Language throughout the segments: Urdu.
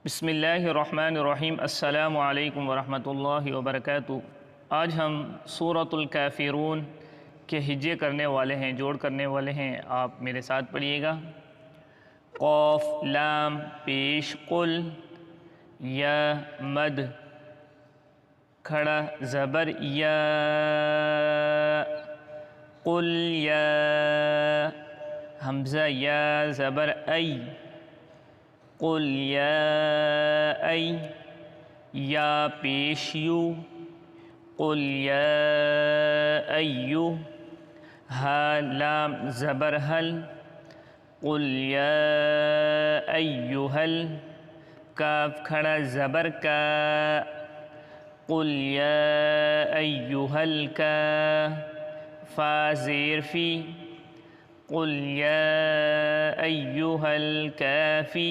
بسم اللہ الرحمن الرحیم۔ السلام علیکم ورحمۃ اللہ وبرکاتہ۔ آج ہم سورۃ الکافرون کے ہجے کرنے والے ہیں، جوڑ کرنے والے ہیں۔ آپ میرے ساتھ پڑھیے گا۔ قاف لام پیش قل، یا مد کھڑا زبر یا، قل یا حمزہ یا زبر ای، قل یا ای یا پیش یو، قل یا ایو ہا لام زبر ہل، قل یا ایوہل کاف کھڑا زبر کا، قل یا ایوہل کا فا زیر فی، قل یا ایوہل کافی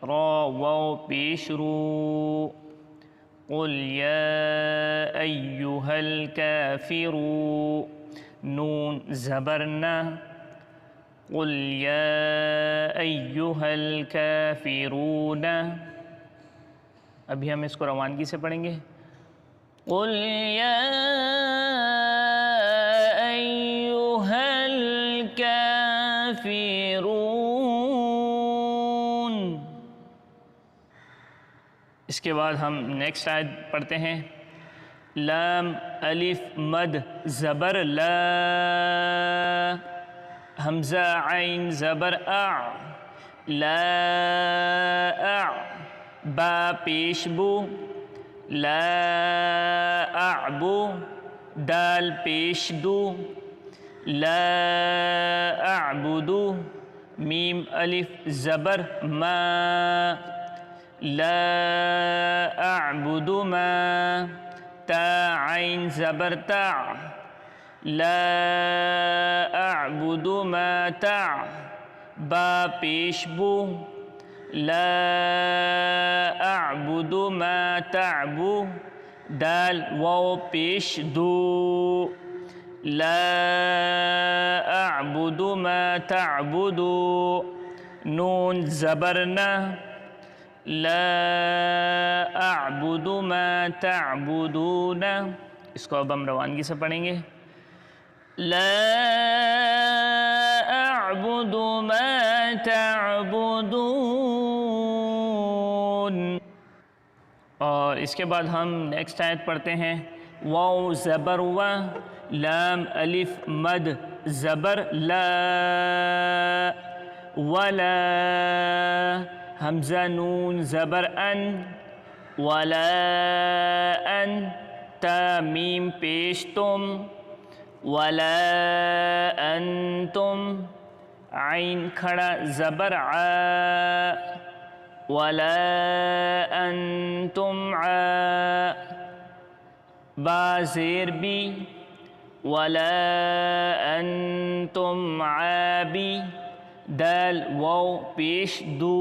را واو پیش رو، قل یا ایوہل کافرو نون زبر نا، قل یا ایوہل کافرون۔ ابھی ہم اس کو روانگی سے پڑھیں گے۔ قل یا ایوہل کافرون۔ اس کے بعد ہم نیکسٹ آیت پڑھتے ہیں۔ لام الف مد زبر لا، حمزہ عین زبر اع، لا اع با پیش بو، لا اعبو دال پیش دو، لا اعبدو میم الف زبر ما، لا اعبد ما تا عین زبر تا، لا اعبد ما تا با پیش بو، لا اعبد ما تعبو دال واو پیش دو، لا اعبد ما تعبدو نون زبر نا، لا اعبد ما تعبدون۔ اس کو اب ہم روانگی سے پڑھیں گے۔ لا اعبد ما تعبدون۔ اور اس کے بعد ہم نیکسٹ آیت پڑھتے ہیں۔ واو زبر و، لام الف مد زبر لا، ولا حمزہ نون زبر ان، ولا ان تا میم پیش تم، ولا انتم عین کھڑا زبر ع، ولا انتم ع با زیر بی، ولا انتم عابی دال واو پیش دو،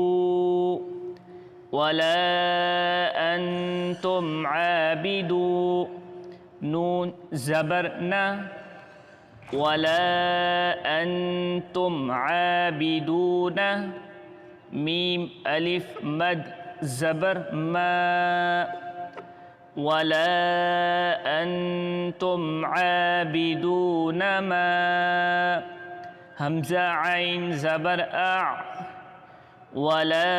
ولا انتم عابدو نون زبر نا، ولا انتم عابدون میم الف مد زبر ما، ولا انتم عابدون ما حمزہ عین زبر اع، ولا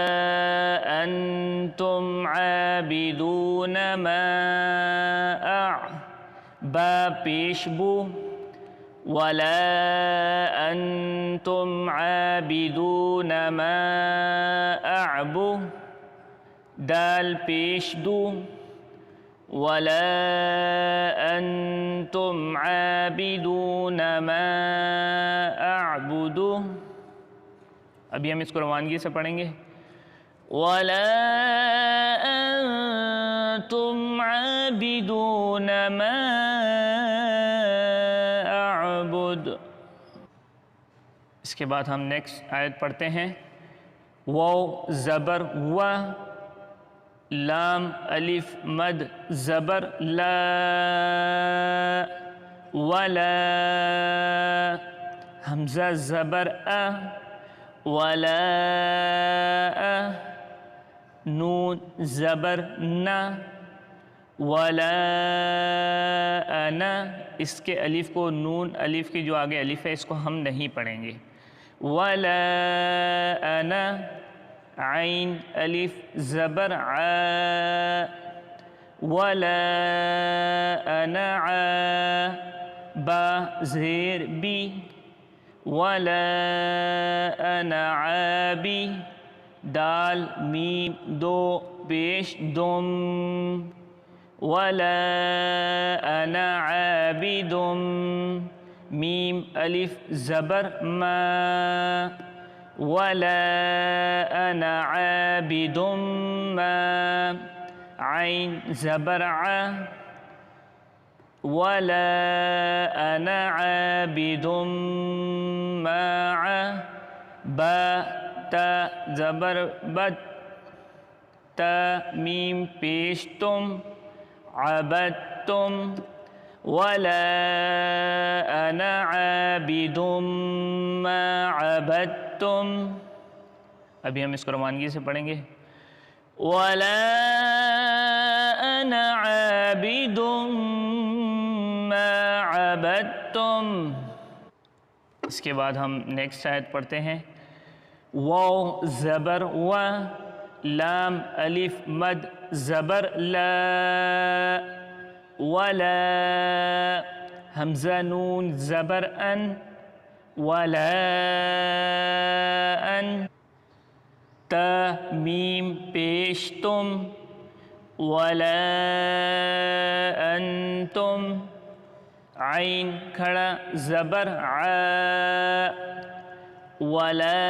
انتم عابدون ما اع با پیش بو، ولا انتم عابدون ما اعبو دال پیش دو، ولا انتم عابدون ما اعبد۔ ابھی ہم اس کو روانگی سے پڑھیں گے۔ ولا انتم عابدون ما اعبد۔ اس کے بعد ہم نیکسٹ آیت پڑھتے ہیں۔ واو زبر و، لام الف مد زبر لا، ولا حمزہ زبر ا، ولا نون زبر نا، ولا انا، اس کے الف کو، نون الف کی جو آگے الف ہے اس کو ہم نہیں پڑھیں گے. ولا انا، عین الف زبر ع، ولا انا ع، با زیر بی، ولا انا عابی، دال میم دو پیش دم، ولا انا عابد، میم الف زبر ما، ولا انا عابد ما، عین زبر ع، ولا انا عابد ما ع، با تا زبر بد، تا میم پیش تم، عبدتم، ولا انا عابد ما عبدتم. ابھی ہم اس کو روانگی سے پڑھیں گے. ولا انا عابد ما عبدتم. اس کے بعد ہم نیکسٹ آیت پڑھتے ہیں. واو زبر و، لام الف مد زبر لا، ولا، حمزہ نون زبر ان، ولا ان، تا میم پیش تم، ولا انتم، عین کھڑا زبر ع، ولا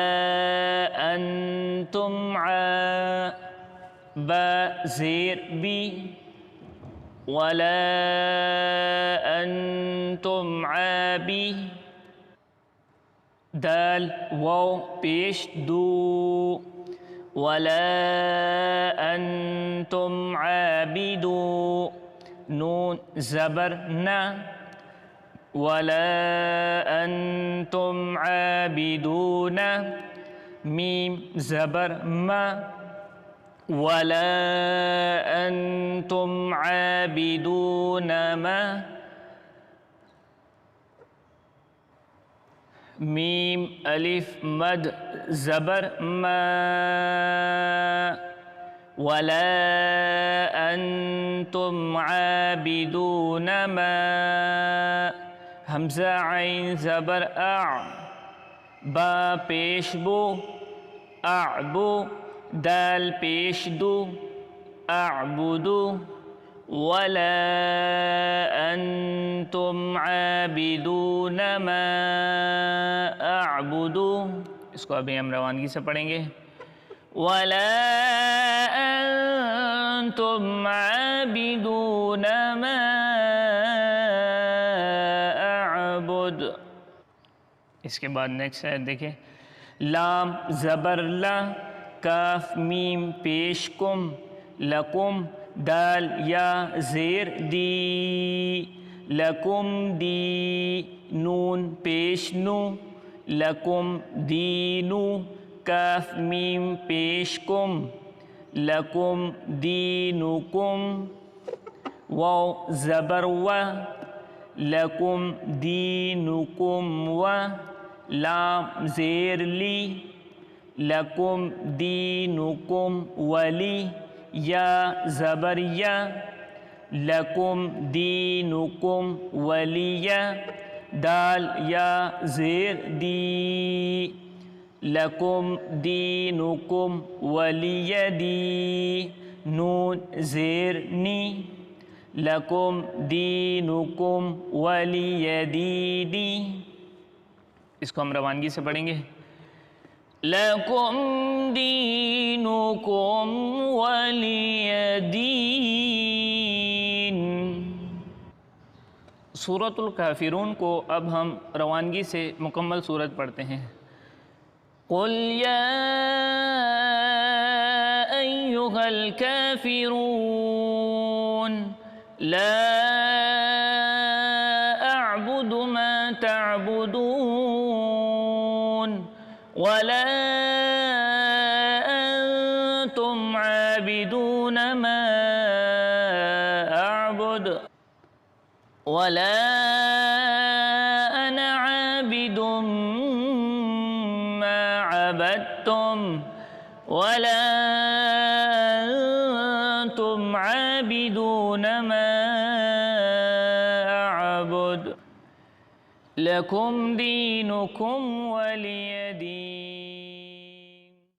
انتم ع، با زیر بی، ولا انتم عابی، دال واو پیش دو، ولا انتم عابدو، نون زبر نا، ولا انتم عابدون، میم زبر ما، ولا انتم عابدون ما، میم الف مد زبر ما، ولا انتم عابدون ما، حمزہ عین زبر اع، با پیش بو، اعبو، دال پیش دو، اعبدو، ولا انتم عابدون ما اعبدو. اس کو ابھی ہم روانگی سے پڑھیں گے. ولا انتم عابدون ما اعبد. اس کے بعد نیکسٹ ہے دیکھیں. لام زبر لا، کاف میم پیش کم، لکم، دال یا زیر دی، لکم دی، نون پیش نو، لکم دینو، کاف میم پیش کم، لکم دینکم، واو زبر و، لکم دینکم و، لام زیر لی، لکم دینکم ولی، یا زبر یا، لکم دینکم ولی، دال یا زیر دی، لکم دینکم ولی دی، نون زیر نی، لکم دینکم ولی دینی. اس کو ہم روانگی سے پڑھیں گے. لکم دینکم ولی دین. سورۃ الکافرون کو اب ہم روانگی سے مکمل سورت پڑھتے ہیں. قل یا ایھا الکافرون لا اعبد ما تعبدون ولا انتم عابدون عابدون ما أعبد ولا أنا عابد ما عبدتم ولا أنتم عابدون ما أعبد لكم دينكم ولي دين.